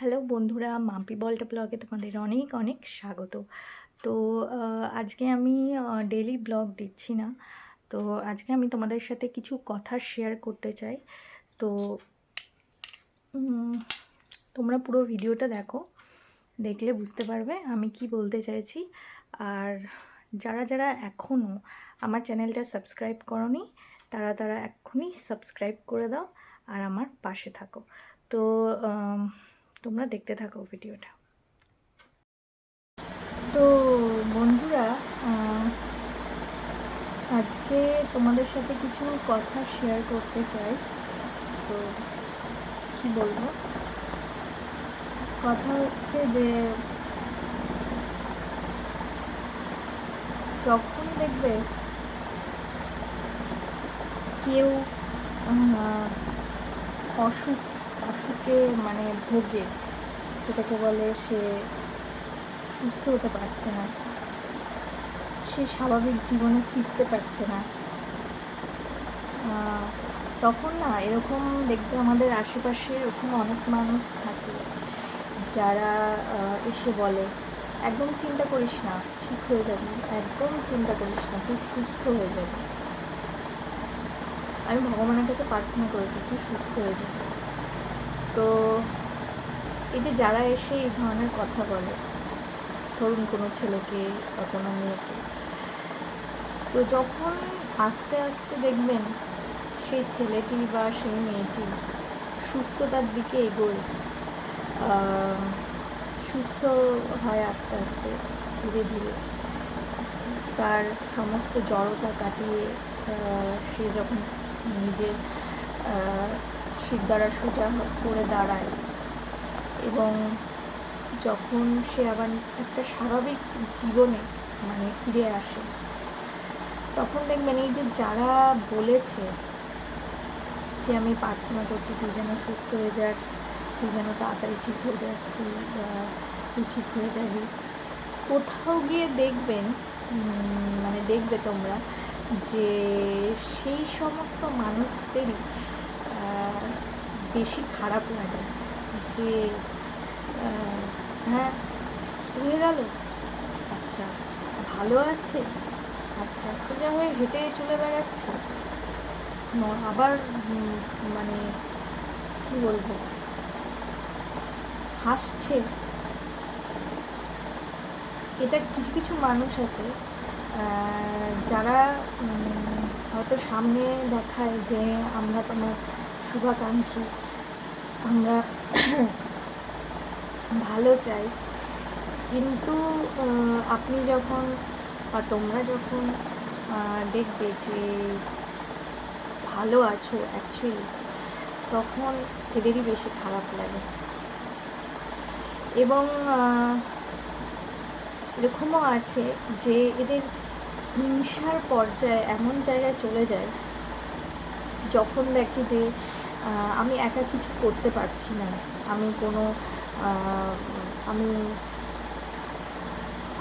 Hello বন্ধুরা, মাম্পি বলটা ব্লগে তোমাদের অনেক অনেক স্বাগত। তো আজকে আমি ডেইলি ব্লগ দিচ্ছি না। তো আজকে আমি তোমাদের সাথে কিছু কথা শেয়ার করতে চাই। তো তোমরা পুরো ভিডিওটা দেখো, দেখলে বুঝতে পারবে আমি কি বলতে চাইছি। আর যারা যারা এখনও আমার চ্যানেলটা সাবস্ক্রাইব করোনি তারা এক্ষুনি সাবস্ক্রাইব করে দাও আর আমার পাশে থাকো। তো তোমরা দেখতে থাকো ভিডিওটা। তো বন্ধুরা, আজকে তোমাদের সাথে কিছু কথা শেয়ার করতে চাই। তো কি বলবো, কথা হচ্ছে যে যখন দেখবে কেউ অসুখে মানে ভোগে, যেটাকে বলে সে সুস্থ হতে পারছে না, সে স্বাভাবিক জীবনে ফিরতে পারছে না, তখন না এরকম দেখবে আমাদের আশেপাশে এরকম অনেক মানুষ থাকে যারা এসে বলে, একদম চিন্তা করিস না, ঠিক হয়ে যাবি, একদম চিন্তা করিস না, তুই সুস্থ হয়ে যাবি। আমি ভগবানের কাছে প্রার্থনা করেছি তুই সুস্থ হয়ে যাবি। তো এই যে যারা এসে এই ধরনের কথা বলে, ধরুন কোনো ছেলেকে বা কোনো মেয়েকে, তো যখন আস্তে আস্তে দেখবেন সেই ছেলেটি বা সেই মেয়েটি সুস্থতার দিকে এগোয়, সুস্থ হয় আস্তে আস্তে, ধীরে ধীরে তার সমস্ত জড়তা কাটিয়ে সে যখন নিজের শিরদাঁড়া সোজা করে দাঁড়ায় এবং যখন সে আবার একটা স্বাভাবিক জীবনে মানে ফিরে আসে, তখন দেখবেন এই যে যারা বলেছে যে আমি প্রার্থনা করছি তুই যেন সুস্থ হয়ে যাস, তুই যেন তাড়াতাড়ি ঠিক হয়ে যাস, তুই ঠিক হয়ে যাবি, কোথাও গিয়ে দেখবেন মানে দেখবে তোমরা যে সেই সমস্ত মানুষদেরই বেশি খারাপ লাগে যে হ্যাঁ সুস্থ হয়ে গেল, আচ্ছা ভালো আছে, আচ্ছা সোজা হয়ে হেঁটে চলে বেড়াচ্ছে, আবার মানে কি বলবো, হাসছে। এটা কিছু কিছু মানুষ আছে যারা হয়তো সামনে দেখায় যে আমরা তোমার শুভাকাঙ্ক্ষী, আমরা ভালো চাই, কিন্তু আপনি যখন বা তোমরা যখন দেখবে যে ভালো আছো অ্যাকচুয়ালি, তখন এদেরই বেশি খারাপ লাগে। এবং এরকমও আছে যে এদের হিংসার পর্যায়ে এমন জায়গায় চলে যায় যখন দেখে যে আমি একা কিছু করতে পারছি না, আমি কোনো আমি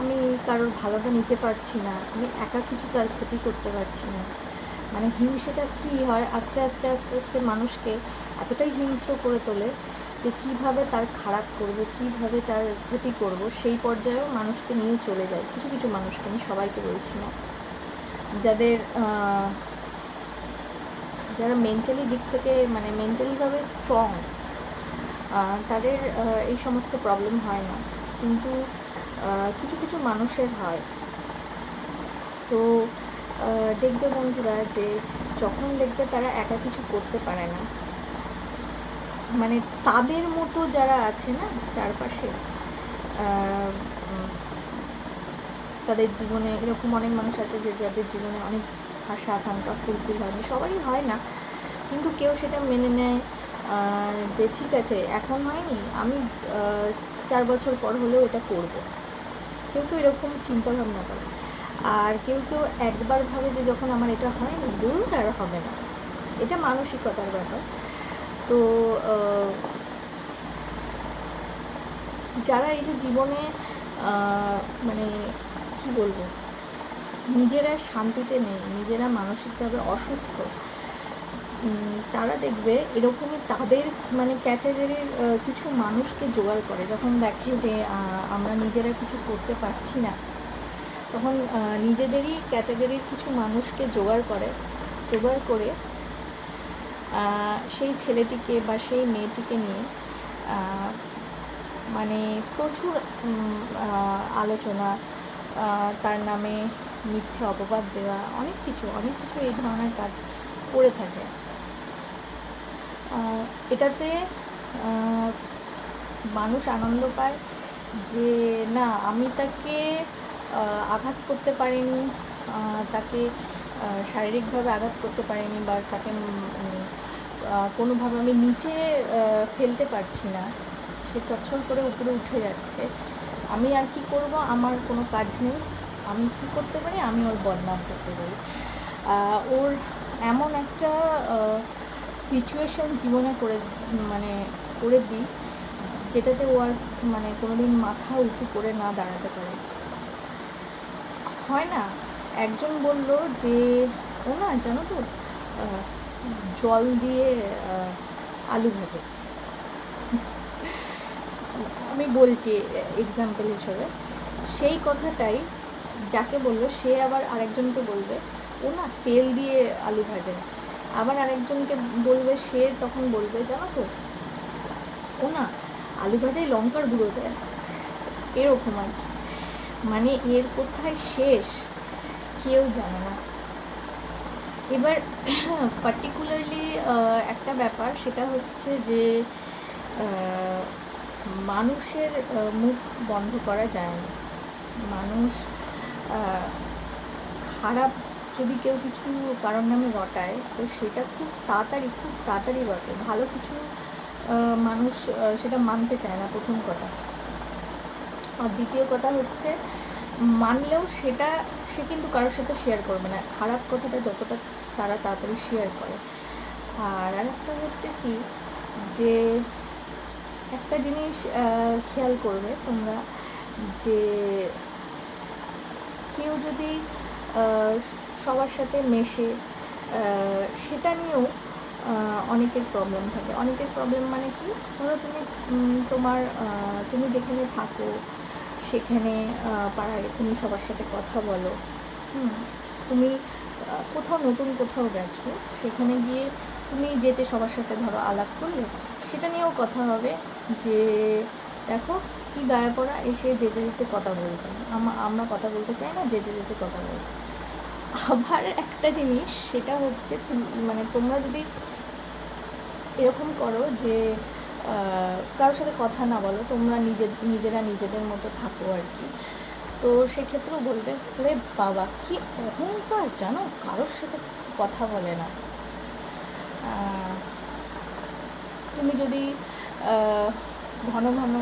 আমি কারোর ভালোটা নিতে পারছি না, আমি একা কিছু তার ক্ষতি করতে পারছি না। মানে হিংসেটা কী হয়, আস্তে আস্তে আস্তে আস্তে মানুষকে এতটাই হিংস্র করে তোলে যে কীভাবে তার খারাপ করব, কীভাবে তার ক্ষতি করব, সেই পর্যায়েও মানুষকে নিয়ে চলে যায়। কিছু কিছু মানুষকে, আমি সবাইকে বলছি না, যাদের যারা মেন্টালি দিক থেকে মানে মেন্টালিভাবে স্ট্রং, তাদের এই সমস্ত প্রবলেম হয় না, কিন্তু কিছু কিছু মানুষের হয়। তো দেখবে বন্ধুরা যে যখন দেখবে তারা একা কিছু করতে পারে না, মানে তাদের মতো যারা আছে না চারপাশে, তাদের জীবনে এরকম অনেক মানুষ আছে যে যাদের জীবনে অনেক আশা আকাঙ্ক্ষা ফুলফিল হয়নি, সবারই হয় না, কিন্তু কেউ সেটা মেনে নেয় যে ঠিক আছে এখন হয়নি, আমি 4 বছর পর হলেও এটা করব। কেউ কেউ এরকম চিন্তাভাবনা করে, আর কেউ কেউ একবার ভাবে যে যখন আমার এটা হয়নি দূর আর হবে না, এটা মানসিকতার ব্যাপার। তো যারা এই যে জীবনে মানে কি বলবো, নিজেরা শান্তিতে নেই, নিজেরা মানসিকভাবে অসুস্থ, তারা দেখবে এরকমই তাদের মানে ক্যাটাগরির কিছু মানুষকে জোগাড় করে। যখন দেখে যে আমরা নিজেরা কিছু করতে পারছি না, তখন নিজেদেরই ক্যাটাগরির কিছু মানুষকে জোগাড় করে সেই ছেলেটিকে বা সেই মেয়েটিকে নিয়ে মানে প্রচুর আলোচনা, তার নামে মিথ্যে অপবাদ দেওয়া, অনেক কিছু এই ধরনের কাজ করে থাকে। এটাতে মানুষ আনন্দ পায় যে না, আমি তাকে আঘাত করতে পারিনি, তাকে শারীরিকভাবে আঘাত করতে পারিনি, বা তাকে কোনোভাবে আমি নিচে ফেলতে পারছি না, সে চচ্ছল করে উপরে উঠে যাচ্ছে, আমি আর কি করব, আমার কোনো কাজ নেই, আমি কী করতে পারি, আমি ওর বদনাম করতে পারি। ওর এমন একটা সিচুয়েশান জীবনে করে দিই যেটাতে ও আর মানে কোনোদিন মাথা উঁচু করে না দাঁড়াতে পারে। হয় না, একজন বলল যে ও না জানো তো জল দিয়ে আলু ভাজে। আমি বলছি এক্সাম্পল হিসেবে, সেই কথাটাই যাকে বললো সে আবার আরেকজনকে বলবে ও না তেল দিয়ে আলু ভাজে। আবার আরেকজনকে বলবে, সে তখন বলবে জানো তো ও না আলু ভাজায় লঙ্কার গুঁড়ো দেয়। এরকম আর কি, মানে এর কোথায় শেষ কেউ জানে না। এবার পার্টিকুলারলি একটা ব্যাপার, সেটা হচ্ছে যে মানুষের মুখ বন্ধ করা যায় না। মানুষ খারাপ যদি কেউ কিছু কারোর নামে রটায়, তো সেটা খুব তাড়াতাড়ি রটে। ভালো কিছু মানুষ সেটা মানতে চায় না, প্রথম কথা। আর দ্বিতীয় কথা হচ্ছে, মানলেও সেটা সে কিন্তু কারোর সাথে শেয়ার করবে না, খারাপ কথাটা যতটা তারা তাড়াতাড়ি শেয়ার করে। আর আরেকটা হচ্ছে কি, যে একটা জিনিস খেয়াল করবে তোমরা, যে কেউ যদি সবার সাথে মেশে, সেটা নিয়েও অনেকের প্রবলেম থাকে। অনেকের প্রবলেম মানে কি, ধরো তুমি যেখানে থাকো সেখানে পাড়ায় তুমি সবার সাথে কথা বলো, তুমি নতুন কোথাও গেছো, সেখানে গিয়ে তুমি যে সবার সাথে ধরো আলাপ করলে, সেটা নিয়েও কথা হবে যে দেখো কি গায়ে পড়া, এসে যে কথা বলছে, আমরা কথা বলতে চাই না, যে কথা বলছে। আবার একটা জিনিস, সেটা হচ্ছে মানে তোমরা যদি এরকম করো যে কারোর সাথে কথা না বলো, তোমরা নিজেরা নিজেদের মতো থাকো আর কি, তো সেক্ষেত্রেও বলবে ওরে বাবা কি অহংকার, জানো কারোর সাথে কথা বলে না। তুমি যদি ঘন ঘন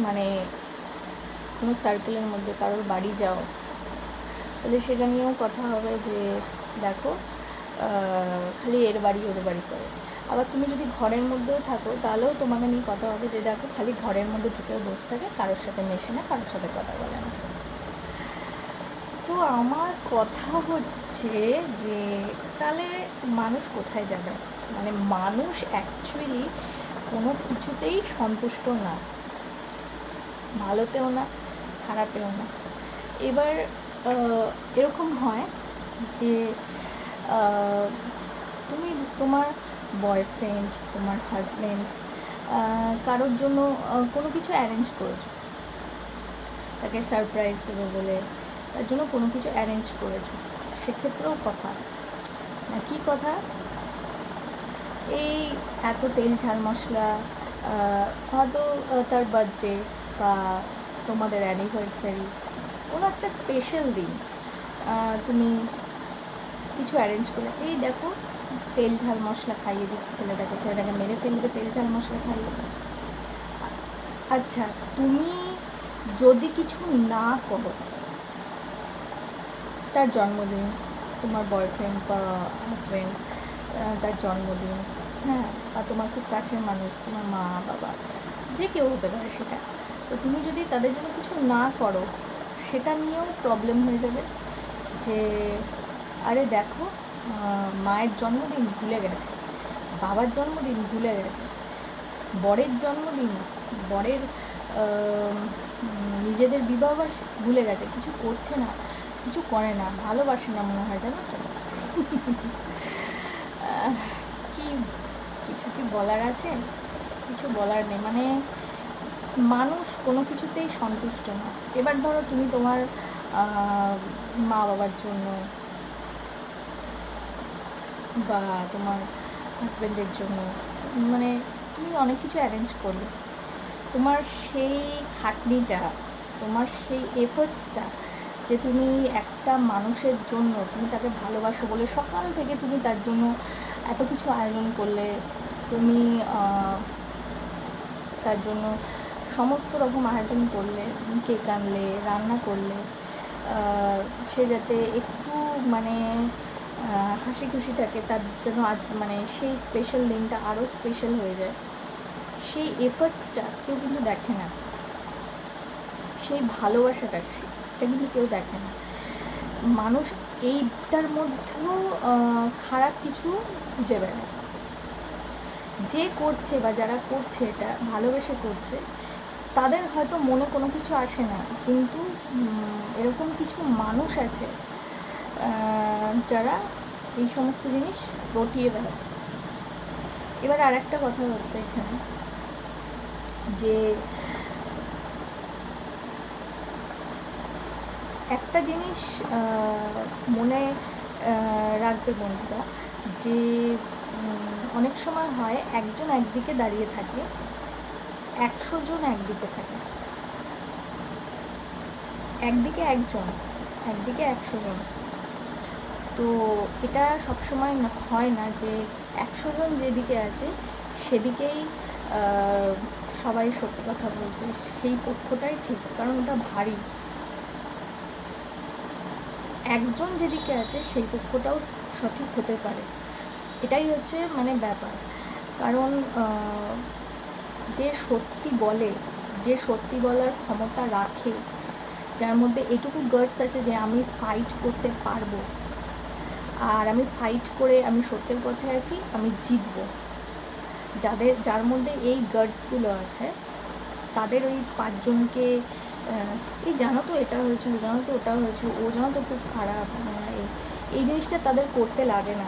মানে কোনো সার্কেলের মধ্যে কারোর বাড়ি যাও, তাহলে সেটা নিয়েও কথা হবে যে দেখো খালি এর বাড়ি ওর বাড়ি করে। আবার তুমি যদি ঘরের মধ্যেও থাকো, তাহলেও তোমাকে নিয়ে কথা হবে যে দেখো খালি ঘরের মধ্যে ঢুকে বসে থাকে, কারোর সাথে মেশে না, কারোর সাথে কথা বলে না। তো আমার কথা হচ্ছে যে তাহলে মানুষ কোথায় যাবে? মানে মানুষ অ্যাকচুয়ালি কোনো কিছুতেই সন্তুষ্ট না, ভালোতেও না, খারাপেও না। এবার এরকম হয় যে তুমি তোমার বয়ফ্রেন্ড, তোমার হাজব্যান্ড কারোর জন্য কোনো কিছু অ্যারেঞ্জ করেছো, তাকে সারপ্রাইজ দেবে বলে তার জন্য কোনো কিছু অ্যারেঞ্জ করেছো, সেক্ষেত্রেও কথা না, কী কথা, এই এত তেল ঝাল মশলা, হয়তো তার বার্থডে বা তোমাদের অ্যানিভার্সারি, কোনো একটা স্পেশাল দিন তুমি কিছু অ্যারেঞ্জ করে, এই দেখো তেল ঝাল মশলা খাইয়ে দিচ্ছে ছেলেটাকে মেরে ফেলবে তেল ঝাল মশলা খাইয়ে। আচ্ছা, তুমি যদি কিছু না করো, তার জন্মদিন, তোমার বয়ফ্রেন্ড বা হাজব্যান্ড তার জন্মদিন, হ্যাঁ, বা তোমার খুব কাছের মানুষ, তোমার মা বাবা, যে কেউ হতে পারে সেটা, তো তুমি যদি তাদের জন্য কিছু না করো, সেটা নিয়েও প্রবলেম হয়ে যাবে যে আরে দেখো মায়ের জন্মদিন ভুলে গেছে, বাবার জন্মদিন ভুলে গেছে, বরের জন্মদিন, বরের নিজেদের বিবাহবার্ষিকী ভুলে গেছে, কিছু করছে না, কিছু করে না, ভালোবাসে না মনে হয়, জানো তো। কি কিছু কি বলার আছে? কিছু বলার নেই। মানে মানুষ কোনো কিছুতেই সন্তুষ্ট না। এবার ধরো তুমি তোমার মা বাবার জন্য বা তোমার হাজব্যান্ডের জন্য মানে তুমি অনেক কিছু অ্যারেঞ্জ করলে, তোমার সেই খাটনিটা, তোমার সেই এফোর্টসটা, যে তুমি একটা মানুষের জন্য তুমি তাকে ভালোবাসো বলে সকাল থেকে তুমি তার জন্য এত কিছু আয়োজন করলে, তুমি তার জন্য সমস্ত রকম আয়োজন করলে, কেক আনলে, রান্না করলে, সে যাতে একটু মানে হাসি খুশি থাকে, তার জন্য আজ মানে সেই স্পেশাল দিনটা আরও স্পেশাল হয়ে যায়। সেই এফার্টসটা কেউ কিন্তু দেখে না, সেই ভালোবাসাটা সেটা কিন্তু কেউ দেখে না। মানুষ এইটার মধ্যেও খারাপ কিছু খুঁজে বেড়ায়। যে করছে বা যারা করছে এটা ভালোবেসে করছে, তাদের হয়তো মনে কোনো কিছু আসে না, কিন্তু এরকম কিছু মানুষ আছে যারা এই সমস্ত জিনিস রটিয়ে বেড়ায়। এবার আর একটা কথা হচ্ছে এখানে, যে একটা জিনিস মনে রাখবে বন্ধুরা, যে অনেক সময় হয় একজন একদিকে দাঁড়িয়ে থাকে, 100 জন একদিকে থাকে। একদিকে একজন, একদিকে 100 জন। তো এটা সবসময় হয় না যে 100 জন যেদিকে আছে সেদিকেই সবাই সত্যি কথা বলছে, সেই পক্ষটাই ঠিক, কারণ ওটা ভারী। একজন যেদিকে আছে সেই পক্ষটাও সঠিক হতে পারে, এটাই হচ্ছে মানে ব্যাপার। কারণ যে সত্যি বলে, যে সত্যি বলার ক্ষমতা রাখে, যার মধ্যে এটুকু গার্ডস আছে যে আমি ফাইট করতে পারবো, আর আমি ফাইট করে আমি সত্যের পথে আছি, আমি জিতবো, যার মধ্যে এই গার্ডসগুলো আছে, তাদের ওই 5 জনকে এই জানো তো এটা হয়েছিল, জানো তো ওটা হয়েছিল, ও জানো তো খুব খারাপ, এই জিনিসটা তাদের করতে লাগে না,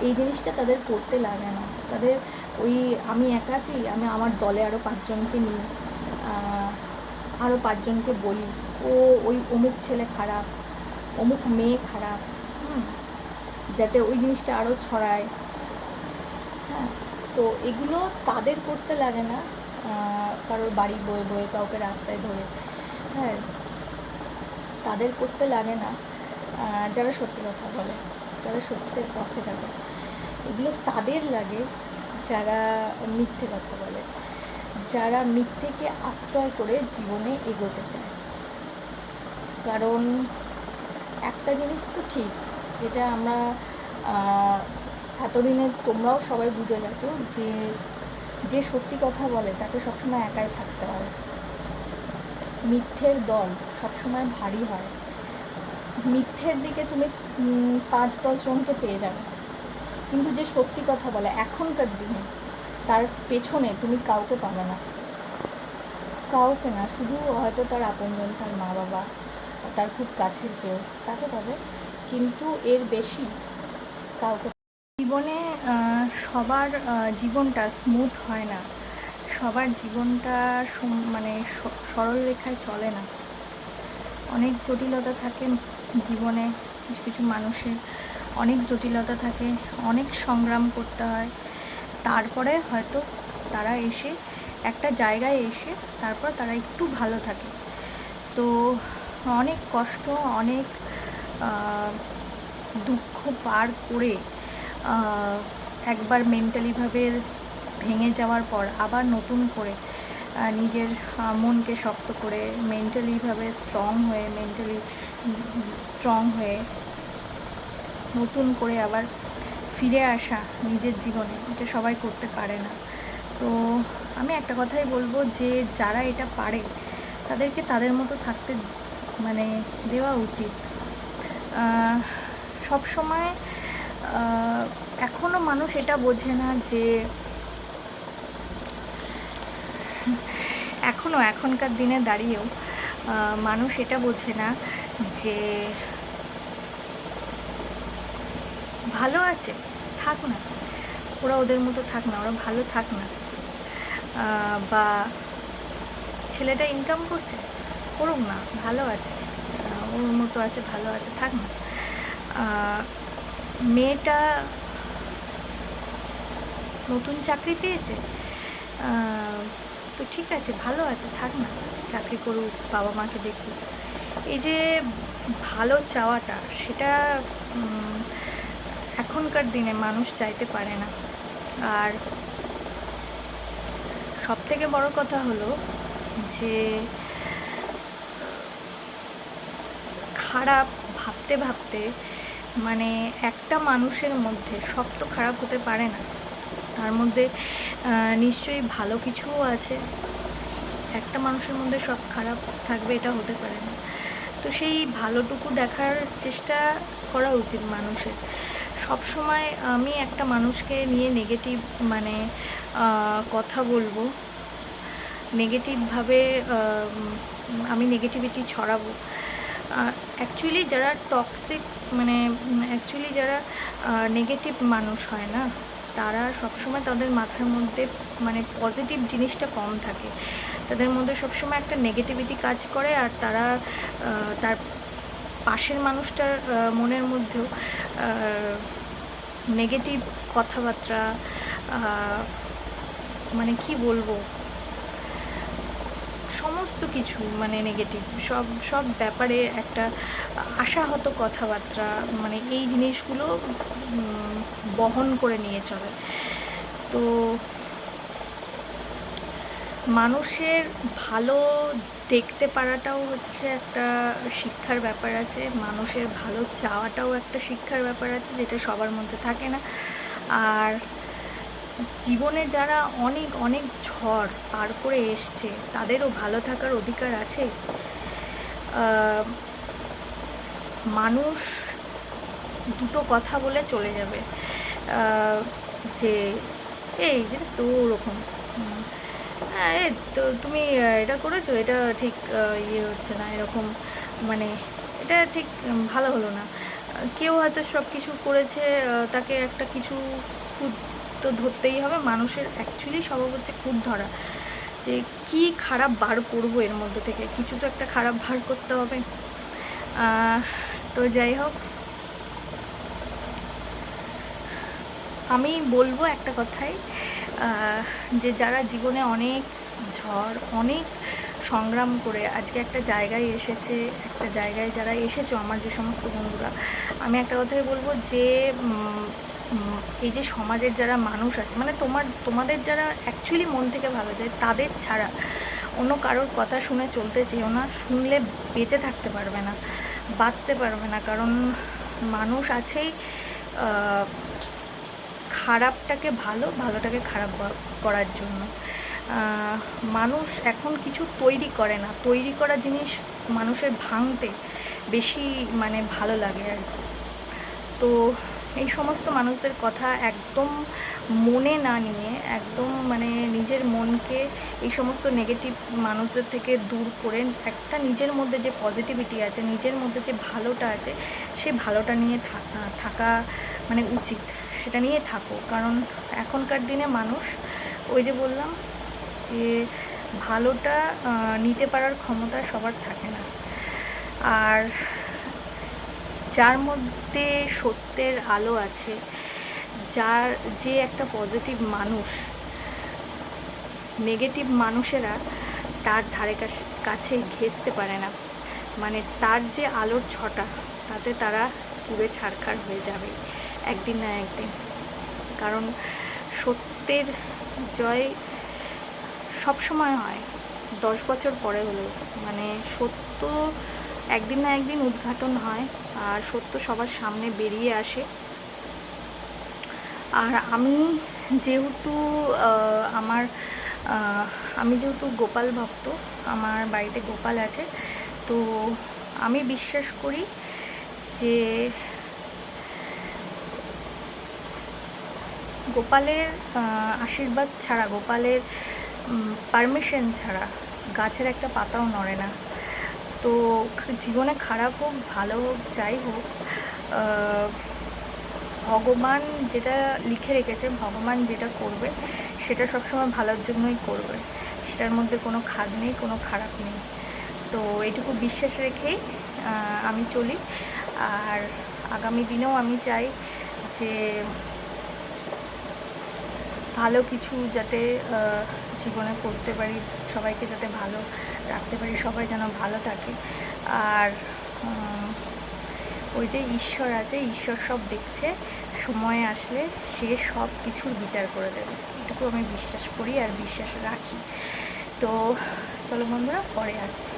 এই জিনিসটা তাদের করতে লাগে না। তাদের ওই আমি একা আছি, আমি আমার দলে আরও 5 জনকে নিই, আরও 5 জনকে বলি ও ওই অমুক ছেলে খারাপ, অমুক মেয়ে খারাপ, যাতে ওই জিনিসটা আরও ছড়ায়। হ্যাঁ, তো এগুলো তাদের করতে লাগে না, কারোর বাড়ি বয়ে বয়ে, কাউকে রাস্তায় ধরে, হ্যাঁ, তাদের করতে লাগে না। যারা সত্যি কথা বলে, যারা সত্যের পথে থাকে, এগুলো তাদের লাগে যারা মিথ্যে কথা বলে, যারা মিথ্যেকে আশ্রয় করে জীবনে এগোতে চায়। কারণ একটা জিনিস তো ঠিক, যেটা আমরা এতদিনে তোমরাও সবাই বুঝে গেছো, যে সত্যি কথা বলে তাকে সবসময় একাই থাকতে হয়। মিথ্যের দল সবসময় ভারী হয়, মিথ্যের দিকে তুমি 5-10 জনকে পেয়ে যাবে, কিন্তু যে সত্যি কথা বলে এখনকার দিনে, তার পেছনে তুমি কাউকে পাবে না, কাউকে না, শুধু হয়তো তার আপনজন, তার মা বাবা, তার খুব কাছের কেউ, তাকে পাবে, কিন্তু এর বেশি কাউকে। জীবনে সবার জীবনটা স্মুথ হয় না, সবার জীবনটা মানে সরল রেখায় চলে না, অনেক জটিলতা থাকে জীবনে, কিছু কিছু মানুষের অনেক জটিলতা থাকে, অনেক সংগ্রাম করতে হয়, তারপরে হয়তো তারা এসে একটা জায়গায় এসে তারপর তারা একটু ভালো থাকে। তো অনেক কষ্ট, অনেক দুঃখ পার করে একবার মেন্টালিভাবে ভেঙে যাওয়ার পর আবার নতুন করে নিজের মনকে শক্ত করে মেন্টালি স্ট্রং হয়ে নতুন করে আবার ফিরে আসা নিজের জীবনে, এটা সবাই করতে পারে না। তো আমি একটা কথাই বলবো, যে যারা এটা পারে তাদেরকে তাদের মতো থাকতে মানে দেওয়া উচিত। সব সময় এখনও মানুষ এটা বোঝে না যে এখনকার দিনে দাঁড়িয়েও মানুষ এটা বোঝে না যে ভালো আছে, থাক না, ওরা ওদের মতো থাক না, ওরা ভালো থাক না, বা ছেলেটা ইনকাম করছে, করুক না, ভালো আছে, ওর মতো আছে, ভালো আছে, থাক না, মেয়েটা নতুন চাকরি পেয়েছে, তো ঠিক আছে, ভালো আছে, থাক না, চাকরি করুক, বাবা মাকে দেখুক। এই যে ভালো চাওয়াটা, সেটা এখনকার দিনে মানুষ চাইতে পারে না। আর সবথেকে বড় কথা হলো যে খারাপ ভাবতে ভাবতে মানে একটা মানুষের মধ্যে সব তো খারাপ হতে পারে না, তার মধ্যে নিশ্চয়ই ভালো কিছুও আছে। একটা মানুষের মধ্যে সব খারাপ থাকবে এটা হতে পারে না। তো সেই ভালোটুকু দেখার চেষ্টা করা উচিত মানুষের। সব সময় আমি একটা মানুষকে নিয়ে নেগেটিভ মানে কথা বলবো, নেগেটিভভাবে আমি নেগেটিভিটি ছড়াবো, অ্যাকচুয়ালি যারা টক্সিক মানে অ্যাকচুয়ালি যারা নেগেটিভ মানুষ হয় না, তারা সবসময় তাদের মাথার মধ্যে মানে পজিটিভ জিনিসটা কম থাকে, তাদের মধ্যে সবসময় একটা নেগেটিভিটি কাজ করে। আর তারা তার পাশের মানুষটার মনের মধ্যেও নেগেটিভ কথাবার্তা, মানে কি বলবো, সমস্ত কিছু মানে নেগেটিভ সব ব্যাপারে একটা আশাহত কথাবার্তা, মানে এই জিনিসগুলো বহন করে নিয়ে চলে। তো মানুষের ভালো দেখতে পারাটাও হচ্ছে একটা শিক্ষার ব্যাপার আছে, মানুষের ভালো চাওয়াটাও একটা শিক্ষার ব্যাপার আছে, যেটা সবার মধ্যে থাকে না। আর জীবনে যারা অনেক অনেক ঝড় পার করে এসছে, তাদেরও ভালো থাকার অধিকার আছে। মানুষ দুটো কথা বলে চলে যাবে যে এই জানিস তো ওরকম, হ্যাঁ এই তো তুমি এটা করেছো, এটা ঠিক ইয়ে হচ্ছে না, এরকম মানে এটা ঠিক ভালো হলো না। কেউ হয়তো সব কিছু করেছে, তাকে একটা কিছু খুঁত তো ধরতেই হবে। মানুষের অ্যাকচুয়ালি স্বভাব হচ্ছে খুঁত ধরা, যে কি খারাপ বার করবো এর মধ্যে থেকে, কিছু তো একটা খারাপ বার করতে হবে। তো যাই হোক, আমি বলবো একটা কথাই, যে যারা জীবনে অনেক ঝড় অনেক সংগ্রাম করে আজকে একটা জায়গায় এসেছে, একটা জায়গায় যারা এসেছো আমার যে সমস্ত বন্ধুরা, আমি একটা কথাই বলবো যে এই যে সমাজের যারা মানুষ আছে, মানে তোমাদের যারা অ্যাকচুয়ালি মন থেকে ভালো যায়, তাদের ছাড়া অন্য কারোর কথা শুনে চলতে চেয়েও না। শুনলে বেঁচে থাকতে পারবে না, বাঁচতে পারবে না। কারণ মানুষ আছেই খারাপটাকে ভালো, ভালোটাকে খারাপ করার জন্য। মানুষ এখন কিছু তৈরি করে না, তৈরি করা জিনিস মানুষের ভাঙতে বেশি মানে ভালো লাগে আর কি। তো এই সমস্ত মানুষদের কথা একদম মনে না নিয়ে, একদম মানে নিজের মনকে এই সমস্ত নেগেটিভ মানুষদের থেকে দূর করে একটা নিজের মধ্যে যে পজিটিভিটি আছে, নিজের মধ্যে যে ভালোটা আছে, সে ভালোটা নিয়ে থাকা মানে উচিত, সেটা নিয়ে থাকো। কারণ এখনকার দিনে মানুষ, ওই যে বললাম যে ভালোটা নিতে পারার ক্ষমতা সবার থাকে না। আর যার মধ্যে সত্যের আলো আছে, যে একটা পজিটিভ মানুষ, নেগেটিভ মানুষেরা তার ধারে কাছে ঘেঁষতে পারে না। মানে তার যে আলোর ছটা, তাতে তারা পুড়ে ছারখার হয়ে যাবে একদিন না একদিন। কারণ সত্যের জয় সব সময় হয়, 10 বছর পরে হলেও, মানে সত্য একদিন না একদিন উদ্ঘাটন হয়, আর সত্য সবার সামনে বেরিয়ে আসে। আর আমি যেহেতু আমি যেহেতু গোপাল ভক্ত, আমার বাড়িতে গোপাল আছে, তো আমি বিশ্বাস করি যে গোপালের আশীর্বাদ ছাড়া, গোপালের পারমিশন ছাড়া গাছের একটা পাতাও নড়ে না। তো জীবনে খারাপ হোক ভালো হোক যাই হোক, ভগবান যেটা লিখে রেখেছে, ভগবান যেটা করবে সেটা সবসময় ভালোর জন্যই করবে, সেটার মধ্যে কোনো খাদ নেই, কোনো খারাপ নেই। তো এইটুকু বিশ্বাস রেখেই আমি চলি। আর আগামী দিনেও আমি চাই যে ভালো কিছু যাতে জীবনে করতে পারি, সবাইকে যাতে ভালো রাখতে পারি, সবাই যেন ভালো থাকে। আর ওই যে ঈশ্বর আছে, ঈশ্বর সব দেখছে, সময় আসলে সে সব কিছুর বিচার করে দেবে, এটুকু আমি বিশ্বাস করি আর বিশ্বাস রাখি। তো চলো বন্ধুরা, পরে আসছি।